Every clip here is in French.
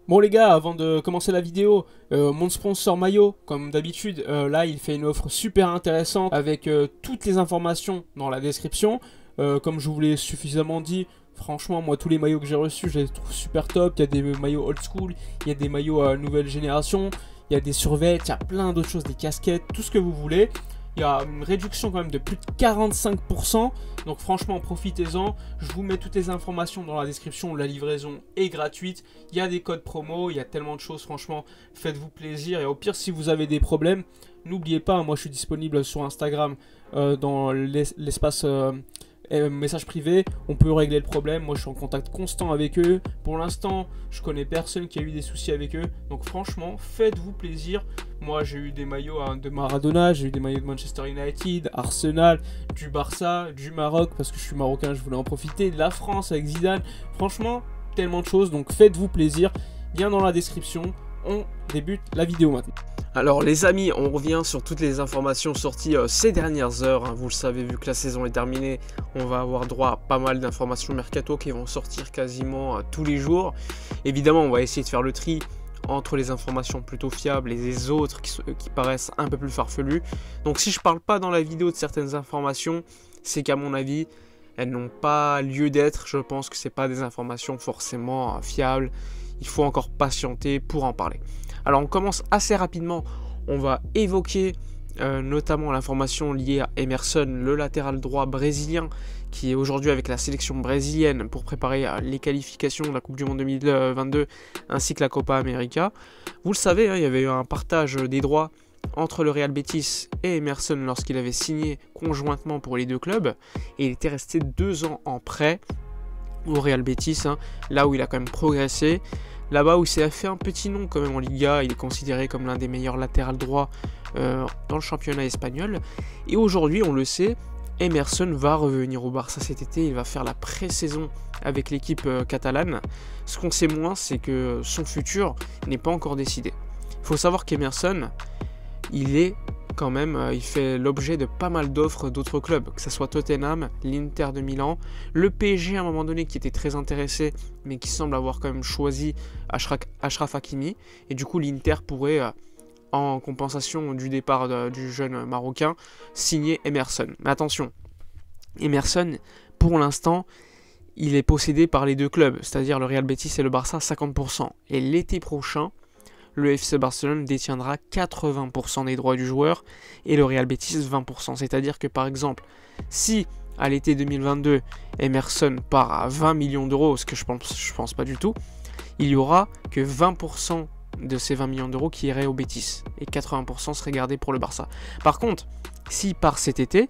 Bon les gars, avant de commencer la vidéo, mon sponsor Maillot, comme d'habitude, là il fait une offre super intéressante avec toutes les informations dans la description. Comme je vous l'ai suffisamment dit, franchement moi tous les maillots que j'ai reçus je les trouve super top. Il y a des maillots old school, il y a des maillots nouvelle génération, il y a des survêtements, il y a plein d'autres choses, des casquettes, tout ce que vous voulez. Il y a une réduction quand même de plus de 45%. Donc franchement, profitez-en. Je vous mets toutes les informations dans la description. La livraison est gratuite. Il y a des codes promo. Il y a tellement de choses. Franchement, faites-vous plaisir. Et au pire, si vous avez des problèmes, n'oubliez pas, moi je suis disponible sur Instagram dans l'espace message privé. On peut régler le problème. Moi je suis en contact constant avec eux. Pour l'instant, je connais personne qui a eu des soucis avec eux. Donc franchement, faites-vous plaisir. Moi j'ai eu des maillots de Maradona, j'ai eu des maillots de Manchester United, Arsenal, du Barça, du Maroc parce que je suis marocain, je voulais en profiter, de la France avec Zidane. Franchement, tellement de choses, donc faites-vous plaisir. Lien dans la description. On débute la vidéo maintenant. Alors les amis, on revient sur toutes les informations sorties ces dernières heures. Vous le savez, vu que la saison est terminée, on va avoir droit à pas mal d'informations mercato qui vont sortir quasiment tous les jours. Évidemment, on va essayer de faire le tri entre les informations plutôt fiables et les autres qui paraissent un peu plus farfelues. Donc si je parle pas dans la vidéo de certaines informations, c'est qu'à mon avis, elles n'ont pas lieu d'être. Je pense que c'est pas des informations forcément fiables. Il faut encore patienter pour en parler. Alors on commence assez rapidement. On va évoquer notamment l'information liée à Emerson, le latéral droit brésilien, qui est aujourd'hui avec la sélection brésilienne pour préparer les qualifications de la Coupe du Monde 2022 ainsi que la Copa América. Vous le savez, hein, il y avait eu un partage des droits entre le Real Betis et Emerson lorsqu'il avait signé conjointement pour les deux clubs. Et il était resté 2 ans en prêt au Real Betis, hein, là où il a quand même progressé. Là-bas où il s'est fait un petit nom quand même en Liga, il est considéré comme l'un des meilleurs latérales droits dans le championnat espagnol. Et aujourd'hui, on le sait, Emerson va revenir au Barça cet été, il va faire la pré-saison avec l'équipe catalane. Ce qu'on sait moins, c'est que son futur n'est pas encore décidé. Il faut savoir qu'Emerson, il est quand même, il fait l'objet de pas mal d'offres d'autres clubs, que ce soit Tottenham, l'Inter de Milan, le PSG à un moment donné qui était très intéressé, mais qui semble avoir quand même choisi Achraf Hakimi, et du coup l'Inter pourrait, en compensation du départ du jeune Marocain, signer Emerson. Mais attention, Emerson, pour l'instant, il est possédé par les deux clubs, c'est-à-dire le Real Betis et le Barça à 50%, et l'été prochain, le FC Barcelone détiendra 80% des droits du joueur et le Real Betis 20%. C'est-à-dire que par exemple, si à l'été 2022, Emerson part à 20 millions d'euros, ce que je pense pas du tout, il y aura que 20% de ces 20 millions d'euros qui iraient au Betis et 80% seraient gardés pour le Barça. Par contre, s'il part cet été,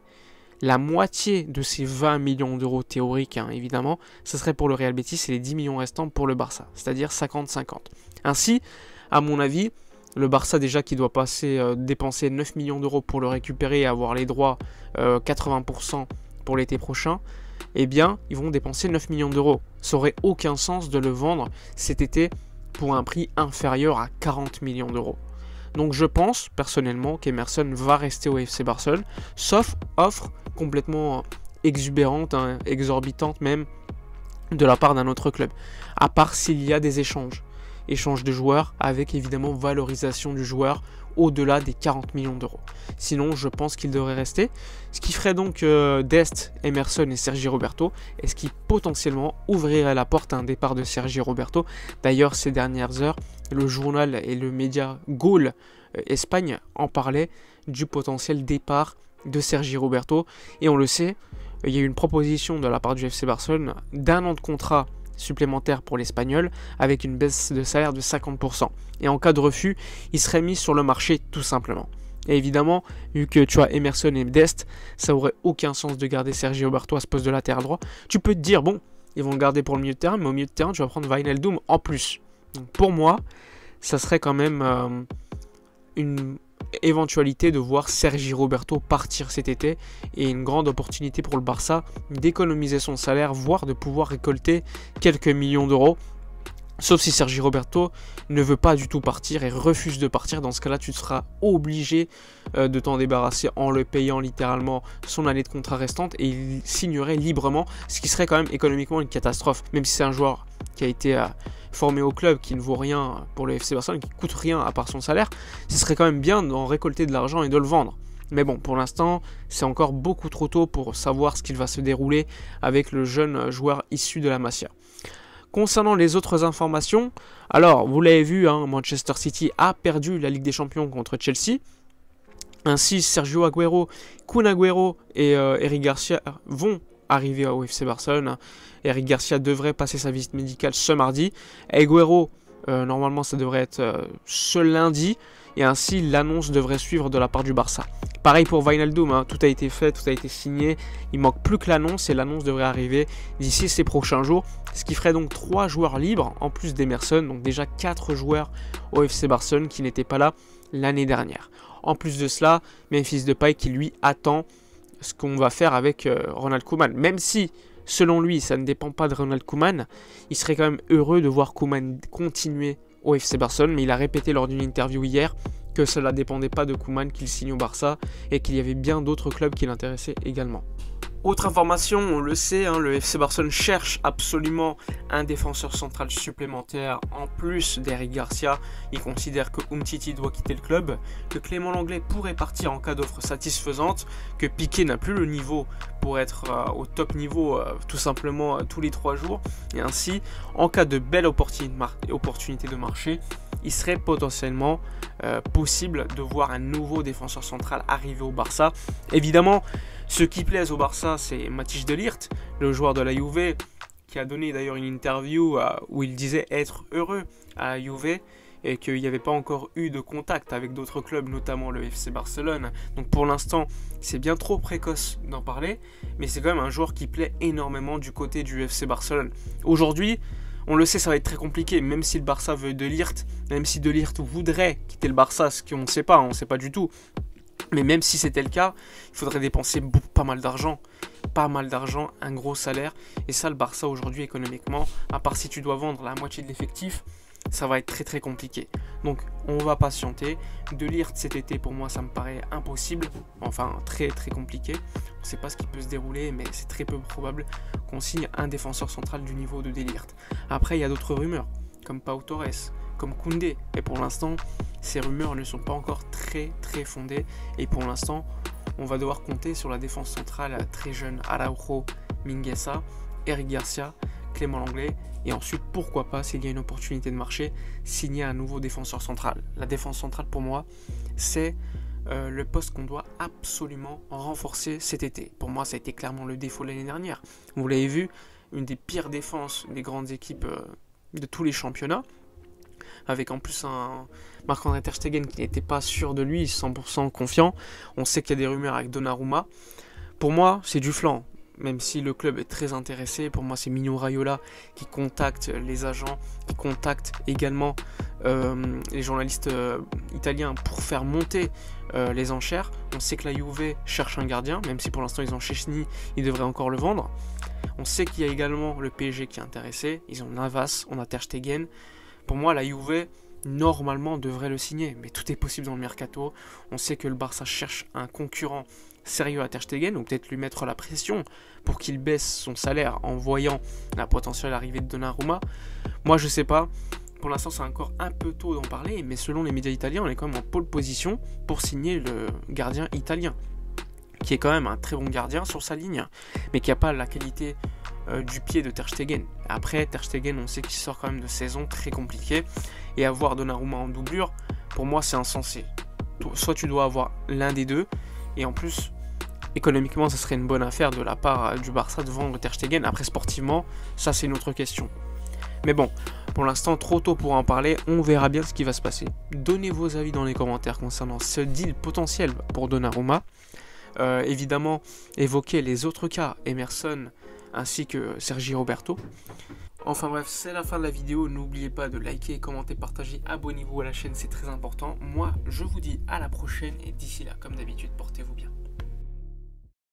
la moitié de ces 20 millions d'euros théoriques, hein, évidemment, ce serait pour le Real Betis et les 10 millions restants pour le Barça, c'est-à-dire 50-50. Ainsi, à mon avis, le Barça déjà qui doit dépenser 9 millions d'euros pour le récupérer et avoir les droits 80% pour l'été prochain, eh bien, ils vont dépenser 9 millions d'euros. Ça n'aurait aucun sens de le vendre cet été pour un prix inférieur à 40 millions d'euros. Donc je pense personnellement qu'Emerson va rester au FC Barcelone, sauf offre complètement exubérante, hein, exorbitante même, de la part d'un autre club. À part s'il y a des échange de joueurs avec évidemment valorisation du joueur au-delà des 40 millions d'euros. Sinon, je pense qu'il devrait rester. Ce qui ferait donc Dest, Emerson et Sergi Roberto, et ce qui potentiellement ouvrirait la porte à un départ de Sergi Roberto. D'ailleurs, ces dernières heures, le journal et le média Goal Espagne en parlaient du potentiel départ de Sergi Roberto. Et on le sait, il y a eu une proposition de la part du FC Barcelone d'1 an de contrat supplémentaire pour l'Espagnol avec une baisse de salaire de 50%. Et en cas de refus, il serait mis sur le marché tout simplement. Et évidemment, vu que tu as Emerson et Dest, ça aurait aucun sens de garder Sergi Roberto à ce poste de latéral droit. Tu peux te dire, bon, ils vont le garder pour le milieu de terrain, mais au milieu de terrain, tu vas prendre Wijnaldum en plus. Donc pour moi, ça serait quand même une éventualité de voir Sergi Roberto partir cet été et une grande opportunité pour le Barça d'économiser son salaire, voire de pouvoir récolter quelques millions d'euros. Sauf si Sergi Roberto ne veut pas du tout partir et refuse de partir. Dans ce cas-là, tu seras obligé de t'en débarrasser en le payant littéralement son année de contrat restante et il signerait librement, ce qui serait quand même économiquement une catastrophe, même si c'est un joueur qui a été formé au club qui ne vaut rien pour le FC Barcelone, qui coûte rien à part son salaire, ce serait quand même bien d'en récolter de l'argent et de le vendre. Mais bon, pour l'instant, c'est encore beaucoup trop tôt pour savoir ce qu'il va se dérouler avec le jeune joueur issu de la Masia. Concernant les autres informations, alors vous l'avez vu, Manchester City a perdu la Ligue des Champions contre Chelsea. Ainsi, Sergio Aguero, Kun Agüero et Eric Garcia vont arriver au FC Barcelone. Eric Garcia devrait passer sa visite médicale ce mardi. Agüero, normalement ça devrait être ce lundi. Et ainsi, l'annonce devrait suivre de la part du Barça. Pareil pour Wijnaldum, tout a été fait, tout a été signé. Il manque plus que l'annonce et l'annonce devrait arriver d'ici ces prochains jours. Ce qui ferait donc 3 joueurs libres en plus d'Emerson. Donc déjà 4 joueurs au FC Barcelone qui n'étaient pas là l'année dernière. En plus de cela, Memphis Depay qui lui attend ce qu'on va faire avec Ronald Koeman. Même si, selon lui, ça ne dépend pas de Ronald Koeman, il serait quand même heureux de voir Koeman continuer au FC Barcelone, mais il a répété lors d'une interview hier que cela ne dépendait pas de Koeman qu'il signe au Barça et qu'il y avait bien d'autres clubs qui l'intéressaient également. Autre information, on le sait, le FC Barcelone cherche absolument un défenseur central supplémentaire en plus d'Eric Garcia. Il considère que Umtiti doit quitter le club, que Clément Lenglet pourrait partir en cas d'offre satisfaisante, que Piqué n'a plus le niveau pour être au top niveau tout simplement tous les 3 jours. Et ainsi, en cas de belle opportunité de marché, il serait potentiellement possible de voir un nouveau défenseur central arriver au Barça. Évidemment, ce qui plaise au Barça, c'est Matthijs de Ligt, le joueur de la Juve, qui a donné d'ailleurs une interview où il disait être heureux à la Juve et qu'il n'y avait pas encore eu de contact avec d'autres clubs, notamment le FC Barcelone. Donc pour l'instant, c'est bien trop précoce d'en parler, mais c'est quand même un joueur qui plaît énormément du côté du FC Barcelone. Aujourd'hui, on le sait, ça va être très compliqué, même si le Barça veut de Ligt, même si de Ligt voudrait quitter le Barça, ce qu'on ne sait pas, on ne sait pas du tout. Mais même si c'était le cas, il faudrait dépenser pas mal d'argent, un gros salaire. Et ça, le Barça aujourd'hui économiquement, à part si tu dois vendre la moitié de l'effectif, ça va être très très compliqué. Donc on va patienter. De Ligt cet été, pour moi, ça me paraît impossible, enfin très très compliqué. On ne sait pas ce qui peut se dérouler, mais c'est très peu probable qu'on signe un défenseur central du niveau de Ligt. Après, il y a d'autres rumeurs, comme Pau Torres, comme Koundé. Et pour l'instant, ces rumeurs ne sont pas encore très très fondées. Et pour l'instant, on va devoir compter sur la défense centrale très jeune Araujo, Mingueza, Eric Garcia, Clément Lenglet. Et ensuite, pourquoi pas, s'il y a une opportunité de marché, signer un nouveau défenseur central. La défense centrale, pour moi, c'est le poste qu'on doit absolument renforcer cet été. Pour moi, ça a été clairement le défaut de l'année dernière. Vous l'avez vu, une des pires défenses des grandes équipes de tous les championnats, avec en plus un Marc-André Ter Stegen qui n'était pas sûr de lui, 100% confiant. On sait qu'il y a des rumeurs avec Donnarumma. Pour moi, c'est du flanc. Même si le club est très intéressé, pour moi c'est Mino Raiola qui contacte les agents, qui contacte également les journalistes italiens pour faire monter les enchères. On sait que la Juve cherche un gardien, même si pour l'instant ils ont Szczesny, ils devraient encore le vendre. On sait qu'il y a également le PSG qui est intéressé, ils ont Navas, on a Ter Stegen. Pour moi la Juve normalement devrait le signer, mais tout est possible dans le mercato. On sait que le Barça cherche un concurrent sérieux à Ter Stegen, ou peut-être lui mettre la pression pour qu'il baisse son salaire en voyant la potentielle arrivée de Donnarumma. Moi je sais pas, pour l'instant c'est encore un peu tôt d'en parler, mais selon les médias italiens on est quand même en pole position pour signer le gardien italien, qui est quand même un très bon gardien sur sa ligne, mais qui n'a pas la qualité du pied de Ter Stegen. Après Ter Stegen, on sait qu'il sort quand même de saison très compliquée, et avoir Donnarumma en doublure, pour moi c'est insensé. Soit tu dois avoir l'un des deux, et en plus économiquement ça serait une bonne affaire de la part du Barça de vendre Ter Stegen. Après sportivement, ça c'est une autre question. Mais bon, pour l'instant trop tôt pour en parler, on verra bien ce qui va se passer. Donnez vos avis dans les commentaires concernant ce deal potentiel pour Donnarumma. Évidemment, évoquez les autres cas, Emerson ainsi que Sergi Roberto. Enfin bref, c'est la fin de la vidéo. N'oubliez pas de liker, commenter, partager, abonnez-vous à la chaîne, c'est très important. Moi, je vous dis à la prochaine et d'ici là, comme d'habitude, portez-vous bien.